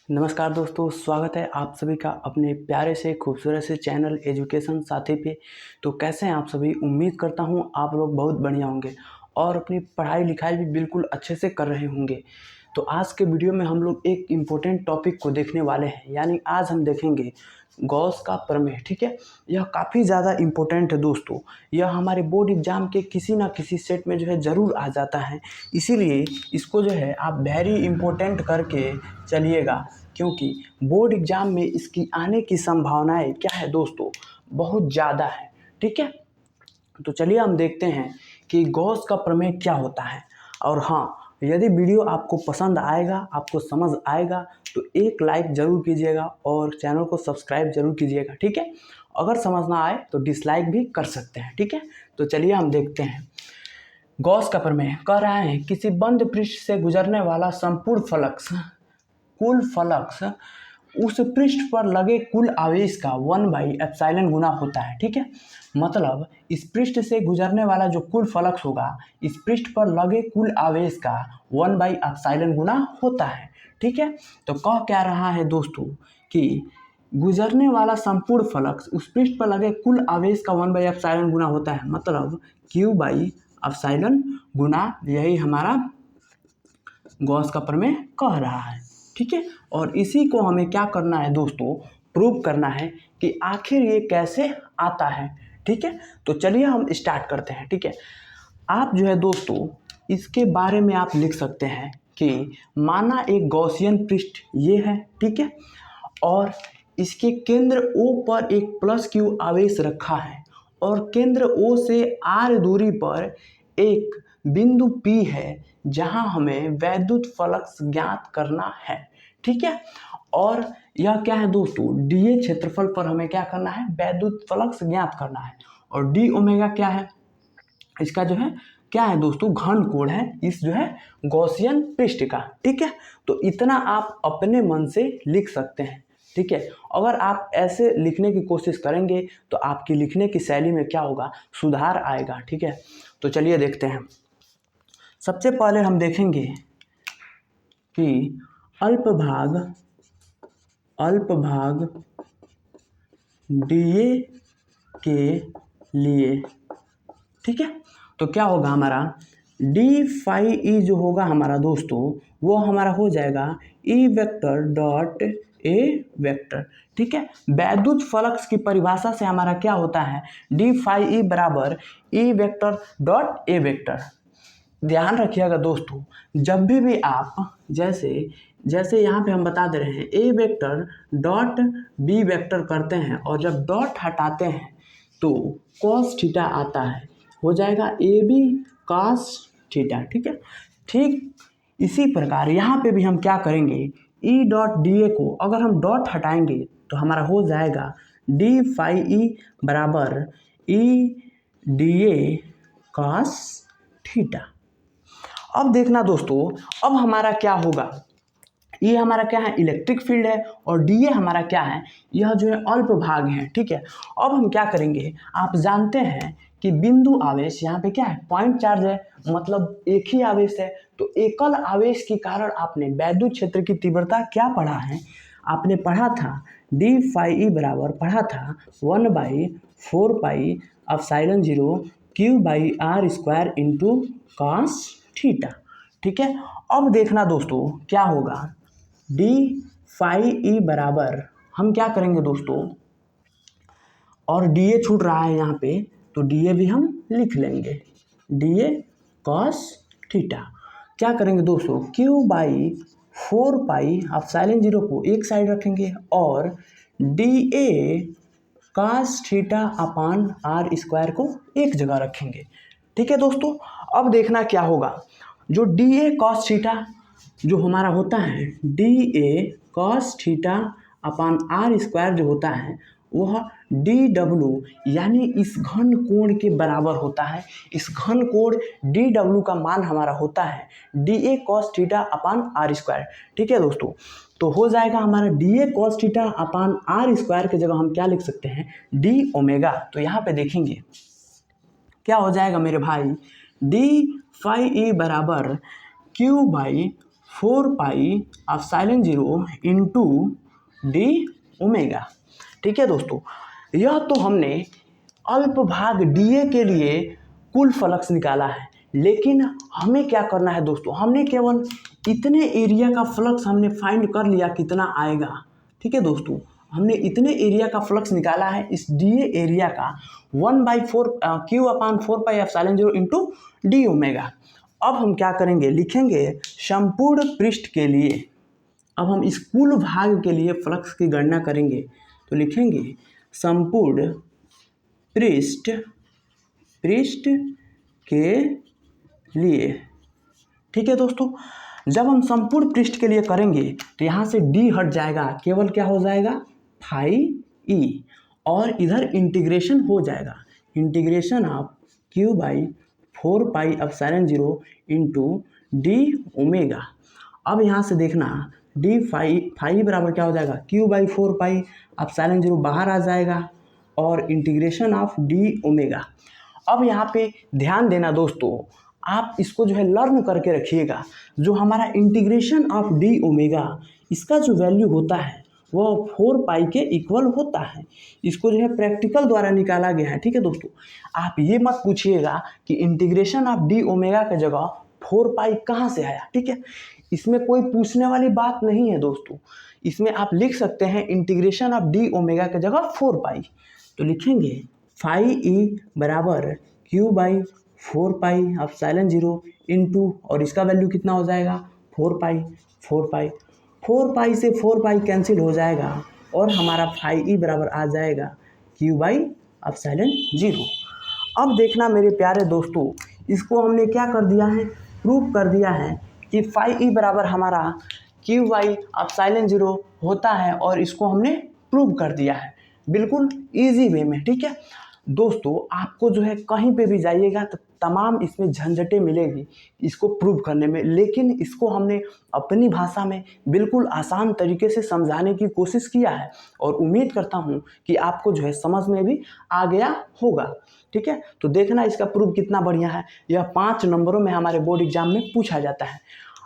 नमस्कार दोस्तों, स्वागत है आप सभी का अपने प्यारे से खूबसूरत से चैनल एजुकेशन साथी पे। तो कैसे हैं आप सभी? उम्मीद करता हूं आप लोग बहुत बढ़िया होंगे और अपनी पढ़ाई लिखाई भी बिल्कुल अच्छे से कर रहे होंगे। तो आज के वीडियो में हम लोग एक इम्पोर्टेंट टॉपिक को देखने वाले हैं, यानी आज हम देखेंगे गॉस का प्रमेय। ठीक है, यह काफ़ी ज़्यादा इम्पोर्टेंट है दोस्तों। यह हमारे बोर्ड एग्जाम के किसी ना किसी सेट में जो है ज़रूर आ जाता है, इसीलिए इसको जो है आप वेरी इम्पोर्टेंट करके चलिएगा, क्योंकि बोर्ड एग्जाम में इसकी आने की संभावनाएं क्या है दोस्तों, बहुत ज़्यादा है। ठीक है, तो चलिए हम देखते हैं कि गॉस का प्रमेय क्या होता है। और हाँ, यदि वीडियो आपको पसंद आएगा, आपको समझ आएगा, तो एक लाइक ज़रूर कीजिएगा और चैनल को सब्सक्राइब ज़रूर कीजिएगा। ठीक है, अगर समझ ना आए तो डिसलाइक भी कर सकते हैं। ठीक है, तो चलिए हम देखते हैं। गॉस का प्रमेय कह रहा है किसी बंद पृष्ठ से गुजरने वाला संपूर्ण कुल फ्लक्स उस पृष्ठ पर लगे कुल आवेश का 1/ε गुना होता है। ठीक है, मतलब इस पृष्ठ से गुजरने वाला जो कुल फ्लक्स होगा, इस पृष्ठ पर लगे कुल आवेश का 1/ε गुना होता है। ठीक है, तो कह क्या रहा है दोस्तों कि गुजरने वाला संपूर्ण फ्लक्स उस पृष्ठ पर लगे कुल आवेश का 1/ε गुना होता है, मतलब Q/ε गुना, यही हमारा गॉस का प्रमेय कह रहा है। ठीक है, और इसी को हमें क्या करना है दोस्तों, प्रूव करना है कि आखिर ये कैसे आता है। ठीक है, तो चलिए हम स्टार्ट करते हैं। ठीक है, आप जो है दोस्तों इसके बारे में आप लिख सकते हैं कि माना एक गॉसियन पृष्ठ ये है। ठीक है, और इसके केंद्र O पर एक +Q आवेश रखा है और केंद्र O से R दूरी पर एक बिंदु P है जहां हमें वैद्युत फ्लक्स ज्ञात करना है। ठीक है, और यह क्या है दोस्तों, dA क्षेत्रफल पर हमें क्या करना है, वैद्युत फ्लक्स ज्ञात करना है। और d ओमेगा क्या है, इसका जो है क्या है दोस्तों, घन कोण है इस जो है गॉसियन पृष्ठ का। ठीक है, तो इतना आप अपने मन से लिख सकते हैं। ठीक है, अगर आप ऐसे लिखने की कोशिश करेंगे तो आपकी लिखने की शैली में क्या होगा, सुधार आएगा। ठीक है, तो चलिए देखते हैं। सबसे पहले हम देखेंगे कि अल्पभाग dA के लिए। ठीक है, तो क्या होगा हमारा d phi e जो होगा हमारा दोस्तों, वो हमारा हो जाएगा E vector dot A vector. ठीक है, वैद्युत फ्लक्स की परिभाषा से हमारा क्या होता है, d phi e बराबर E vector dot A vector. ध्यान रखिएगा दोस्तों, जब भी आप जैसे यहाँ पे हम बता दे रहे हैं A vector dot B vector करते हैं और जब डॉट हटाते हैं तो cos थीटा आता है, हो जाएगा AB cos थीटा। ठीक है, ठीक इसी प्रकार यहाँ पे भी हम क्या करेंगे, E डॉट DA को अगर हम डॉट हटाएंगे तो हमारा हो जाएगा d phi e बराबर E DA cos थीटा। अब देखना दोस्तों, अब हमारा क्या होगा, ये हमारा क्या है, इलेक्ट्रिक फील्ड है, और डीए हमारा क्या है, यह जो है अल्प भाग है। ठीक है, अब हम क्या करेंगे, आप जानते हैं कि बिंदु आवेश यहाँ पे क्या है, पॉइंट चार्ज है, मतलब एक ही आवेश है। तो एकल आवेश के कारण आपने वैद्युत क्षेत्र की तीव्रता क्या पढ़ा है, आपने पढ़ा था d phi e बराबर पढ़ा था 1/4πε0 Q/r² इंटू cos थीटा। ठीक है, अब देखना दोस्तों क्या होगा, d phi e बराबर हम क्या करेंगे दोस्तों, और dA छूट रहा है यहाँ पे, तो dA भी हम लिख लेंगे, dA cos थीटा। क्या करेंगे दोस्तों, Q/4πε0 को एक साइड रखेंगे और dA cos theta upon r² को एक जगह रखेंगे। ठीक है दोस्तों, अब देखना क्या होगा, जो dA cos थीटा जो हमारा होता है, dA cos theta upon r² जो होता है वह dW यानी इस घन कोण के बराबर होता है। इस घन कोण dW का मान हमारा होता है dA cos theta upon r²। ठीक है दोस्तों, तो हो जाएगा हमारा dA cos theta upon r² की जगह हम क्या लिख सकते हैं, d ओमेगा। तो यहाँ पे देखेंगे क्या हो जाएगा मेरे भाई, d phi e बराबर Q/4 4 pi epsilon 0 into D omega. ठीक है दोस्तों, यह तो हमने अल्प भाग डीए के लिए कुल फ्लक्स निकाला है, लेकिन हमें क्या करना है दोस्तों, हमने केवल इतने एरिया का फ्लक्स हमने फाइंड कर लिया कितना आएगा। ठीक है दोस्तों, हमने इतने एरिया का फ्लक्स निकाला है इस डीए एरिया का 1/4 Q/4 pi epsilon 0 into D omega. अब हम क्या करेंगे, लिखेंगे संपूर्ण पृष्ठ के लिए। अब हम इस कुल भाग के लिए फ्लक्स की गणना करेंगे, तो लिखेंगे संपूर्ण पृष्ठ के लिए। ठीक है दोस्तों, जब हम संपूर्ण पृष्ठ के लिए करेंगे तो यहाँ से डी हट जाएगा, केवल क्या हो जाएगा फाई ई, और इधर इंटीग्रेशन हो जाएगा, integration of Q/4 pi epsilon 0 into D omega. अब यहाँ से देखना डी फाई बराबर क्या हो जाएगा Q/4 पाई एप्सिलॉन 0 बाहर आ जाएगा और इंटीग्रेशन ऑफ डी ओमेगा। अब यहाँ पे ध्यान देना दोस्तों, आप इसको जो है लर्न करके रखिएगा, जो हमारा इंटीग्रेशन ऑफ डी ओमेगा इसका जो वैल्यू होता है वह 4 पाई के इक्वल होता है। इसको जो है प्रैक्टिकल द्वारा निकाला गया है। ठीक है दोस्तों, आप ये मत पूछिएगा कि इंटीग्रेशन ऑफ डी ओमेगा की जगह 4 पाई कहाँ से आया। ठीक है, इसमें कोई पूछने वाली बात नहीं है दोस्तों, इसमें आप लिख सकते हैं इंटीग्रेशन ऑफ डी ओमेगा की जगह 4 पाई। तो लिखेंगे फाई ई बराबर Q/4 पाई एप्सिलॉन 0 इंटू, और इसका वैल्यू कितना हो जाएगा 4 पाई। 4 पाई से 4 पाई कैंसिल हो जाएगा और हमारा फाई ई बराबर आ जाएगा Q/एप्सिलॉन 0। अब देखना मेरे प्यारे दोस्तों, इसको हमने क्या कर दिया है, प्रूव कर दिया है कि फाई ई बराबर हमारा Q/एप्सिलॉन 0 होता है, और इसको हमने प्रूव कर दिया है बिल्कुल ईजी वे में। ठीक है दोस्तों, आपको जो है कहीं पे भी जाइएगा तो तमाम इसमें झंझटें मिलेगी इसको प्रूव करने में, लेकिन इसको हमने अपनी भाषा में बिल्कुल आसान तरीके से समझाने की कोशिश किया है, और उम्मीद करता हूँ कि आपको जो है समझ में भी आ गया होगा। ठीक है, तो देखना इसका प्रूफ कितना बढ़िया है, यह 5 नंबरों में हमारे बोर्ड एग्जाम में पूछा जाता है।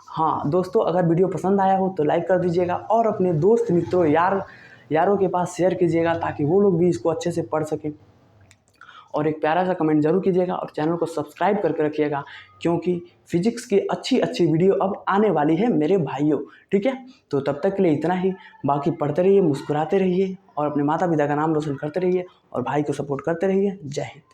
हाँ दोस्तों, अगर वीडियो पसंद आया हो तो लाइक कर दीजिएगा, और अपने दोस्त मित्रों यारों के पास शेयर कीजिएगा ताकि वो लोग भी इसको अच्छे से पढ़ सकें, और एक प्यारा सा कमेंट जरूर कीजिएगा, और चैनल को सब्सक्राइब करके रखिएगा, क्योंकि फिजिक्स की अच्छी वीडियो अब आने वाली है मेरे भाइयों। ठीक है, तो तब तक के लिए इतना ही, बाकी पढ़ते रहिए, मुस्कुराते रहिए, और अपने माता पिता का नाम रोशन करते रहिए, और भाई को सपोर्ट करते रहिए। जय हिंद।